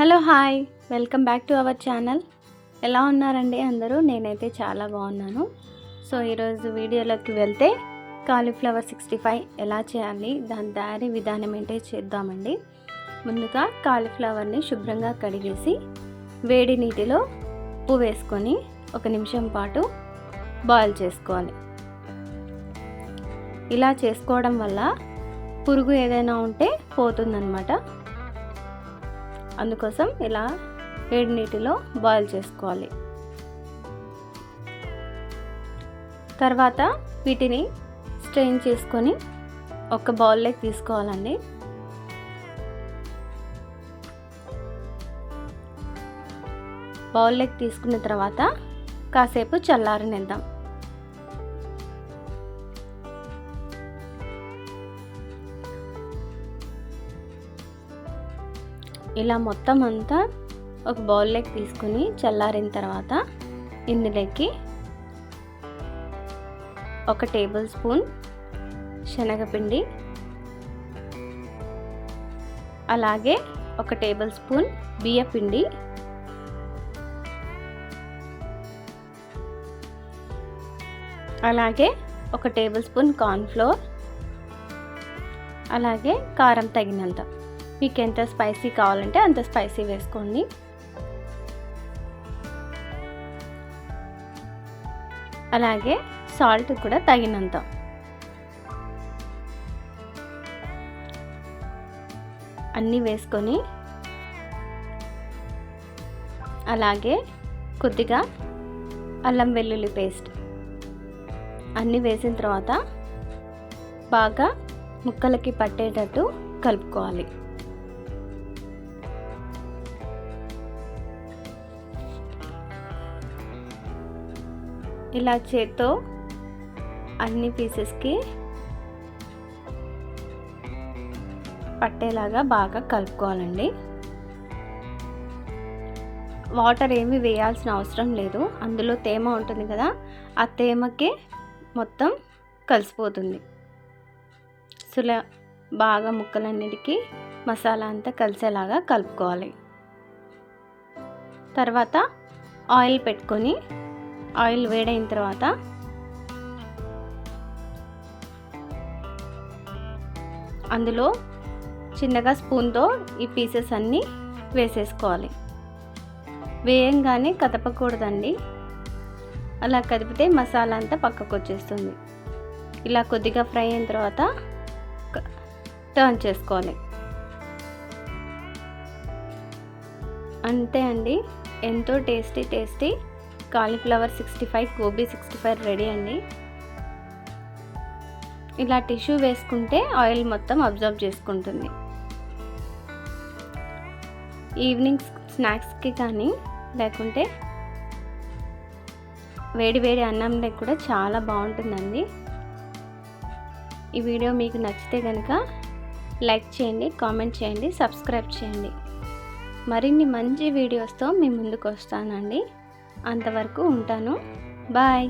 Hello hi, welcome back to our channel. ఎలా ఉన్నారండి అందరూ? నేనైతే చాలా బాగున్నాను. సో ఈరోజు వీడియోలోకి వెళ్తే కాలీఫ్లవర్ 65 ఎలా చేయాలి, దాని తయారీ విధానం ఏంటో చేద్దామండి. ముందుగా కాలీఫ్లవర్ని శుభ్రంగా కడిగేసి వేడి నీటిలో ఉప్పు వేసుకొని 1 నిమిషం పాటు బాయిల్ చేసుకోవాలి. ఇలా చేసుకోవడం వల్ల పురుగు ఏదైనా ఉంటే పోతుందన్నమాట. అందుకోసం ఇలా వేడి నీటిలో బాయిల్ చేసుకోవాలి. తర్వాత వీటిని స్ట్రెయిన్ చేసుకొని ఒక బౌల్లోకి తీసుకోవాలండి. బౌల్లోకి తీసుకున్న తర్వాత కాసేపు చల్లారనిద్దాం. ఇలా మొత్తం అంతా ఒక బౌల్లోకి తీసుకుని చల్లారిన తర్వాత ఇందులోకి 1 టేబుల్ స్పూన్ శనగపిండి, అలాగే 1 టేబుల్ స్పూన్ బియ్యపిండి, అలాగే 1 టేబుల్ స్పూన్ కార్న్ఫ్లోర్, అలాగే కారం తగినంత. మీకు ఎంత స్పైసీ కావాలంటే అంత స్పైసీ వేసుకోండి. అలాగే సాల్ట్ కూడా తగినంత. అన్నీ వేసుకొని అలాగే కొద్దిగా అల్లం వెల్లుల్లి పేస్ట్ అన్నీ వేసిన తర్వాత బాగా ముక్కలకి పట్టేటట్టు కలుపుకోవాలి. ఇలా చేత్తో అన్ని పీసెస్కి పట్టేలాగా బాగా కలుపుకోవాలండి. వాటర్ ఏమీ వేయాల్సిన అవసరం లేదు, అందులో తేమ ఉంటుంది కదా, ఆ తేమకి మొత్తం కలిసిపోతుంది. సుల బాగా ముక్కలన్నిటికీ మసాలా అంతా కలిసేలాగా కలుపుకోవాలి. తర్వాత ఆయిల్ పెట్టుకొని ఆయిల్ వేడైన తర్వాత అందులో చిన్నగా స్పూన్తో ఈ పీసెస్ అన్నీ వేసేసుకోవాలి. వేయంగానే కదపకూడదండి, అలా కదిపితే మసాలా అంతా పక్కకు వచ్చేస్తుంది. ఇలా కొద్దిగా ఫ్రై అయిన తర్వాత టర్న్ చేసుకోవాలి. అంతే అండి, ఎంతో టేస్టీ కాలీఫ్లవర్ 65 గోబీ 65 రెడీ అండి. ఇలా టిష్యూ వేసుకుంటే ఆయిల్ మొత్తం అబ్జర్వ్ చేసుకుంటుంది. ఈవినింగ్ స్నాక్స్కి కానీ లేకుంటే వేడి అన్నంలో కూడా చాలా బాగుంటుందండి. ఈ వీడియో మీకు నచ్చితే కనుక లైక్ చేయండి, కామెంట్ చేయండి, సబ్స్క్రైబ్ చేయండి. మరిన్ని మంచి వీడియోస్తో మీ ముందుకు వస్తానండి. అంతవరకు ఉంటాను. బాయ్.